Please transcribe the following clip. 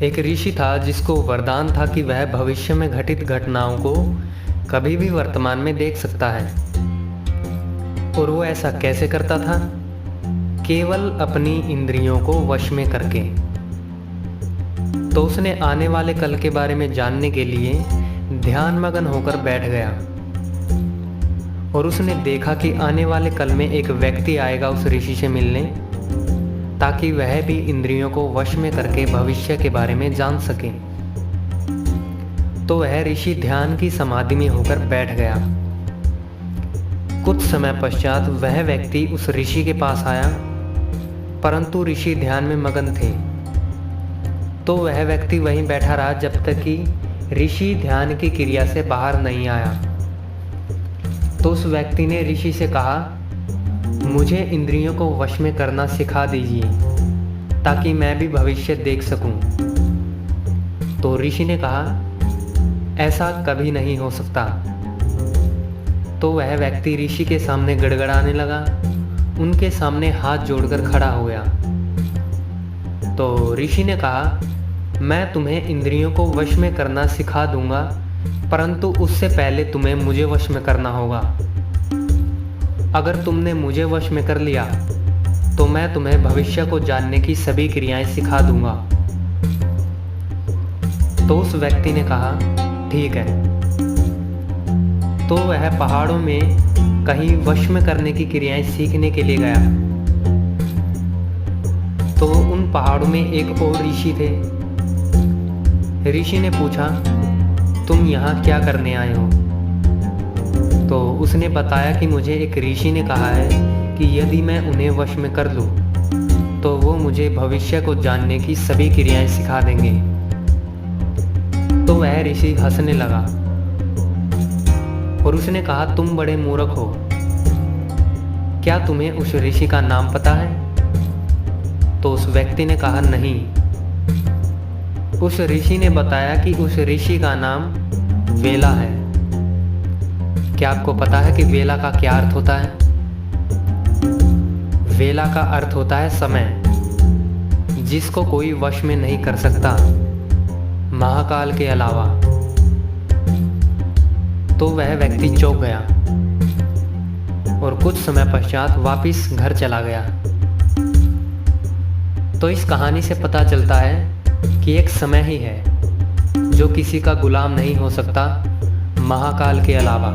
एक ऋषि था जिसको वरदान था कि वह भविष्य में घटित घटनाओं को कभी भी वर्तमान में देख सकता है। और वो ऐसा कैसे करता था? केवल अपनी इंद्रियों को वश में करके। तो उसने आने वाले कल के बारे में जानने के लिए ध्यानमग्न होकर बैठ गया और उसने देखा कि आने वाले कल में एक व्यक्ति आएगा उस ऋषि से मिलने, ताकि वह भी इंद्रियों को वश में करके भविष्य के बारे में जान सके। तो वह ऋषि ध्यान की समाधि में होकर बैठ गया। कुछ समय पश्चात वह व्यक्ति उस ऋषि के पास आया, परंतु ऋषि ध्यान में मगन थे। तो वह व्यक्ति वहीं बैठा रहा जब तक कि ऋषि ध्यान की क्रिया से बाहर नहीं आया। तो उस व्यक्ति ने ऋषि से कहा, मुझे इंद्रियों को वश में करना सिखा दीजिए ताकि मैं भी भविष्य देख सकूं। तो ऋषि ने कहा, ऐसा कभी नहीं हो सकता। तो वह व्यक्ति ऋषि के सामने गड़गड़ाने लगा, उनके सामने हाथ जोड़कर खड़ा हो गया। तो ऋषि ने कहा, मैं तुम्हें इंद्रियों को वश में करना सिखा दूंगा, परंतु उससे पहले तुम्हें मुझे वश में करना होगा। अगर तुमने मुझे वश में कर लिया तो मैं तुम्हें भविष्य को जानने की सभी क्रियाएं सिखा दूंगा। तो उस व्यक्ति ने कहा, ठीक है। तो वह पहाड़ों में कहीं वश में करने की क्रियाएं सीखने के लिए गया। तो उन पहाड़ों में एक और ऋषि थे। ऋषि ने पूछा, तुम यहाँ क्या करने आए हो? तो उसने बताया कि मुझे एक ऋषि ने कहा है कि यदि मैं उन्हें वश में कर लूँ तो वो मुझे भविष्य को जानने की सभी क्रियाएं सिखा देंगे। तो वह ऋषि हंसने लगा और उसने कहा, तुम बड़े मूर्ख हो। क्या तुम्हें उस ऋषि का नाम पता है? तो उस व्यक्ति ने कहा, नहीं। उस ऋषि ने बताया कि उस ऋषि का नाम वेला है। क्या आपको पता है कि वेला का क्या अर्थ होता है? वेला का अर्थ होता है समय, जिसको कोई वश में नहीं कर सकता महाकाल के अलावा। तो वह व्यक्ति चौंक गया और कुछ समय पश्चात वापिस घर चला गया। तो इस कहानी से पता चलता है कि एक समय ही है जो किसी का गुलाम नहीं हो सकता महाकाल के अलावा।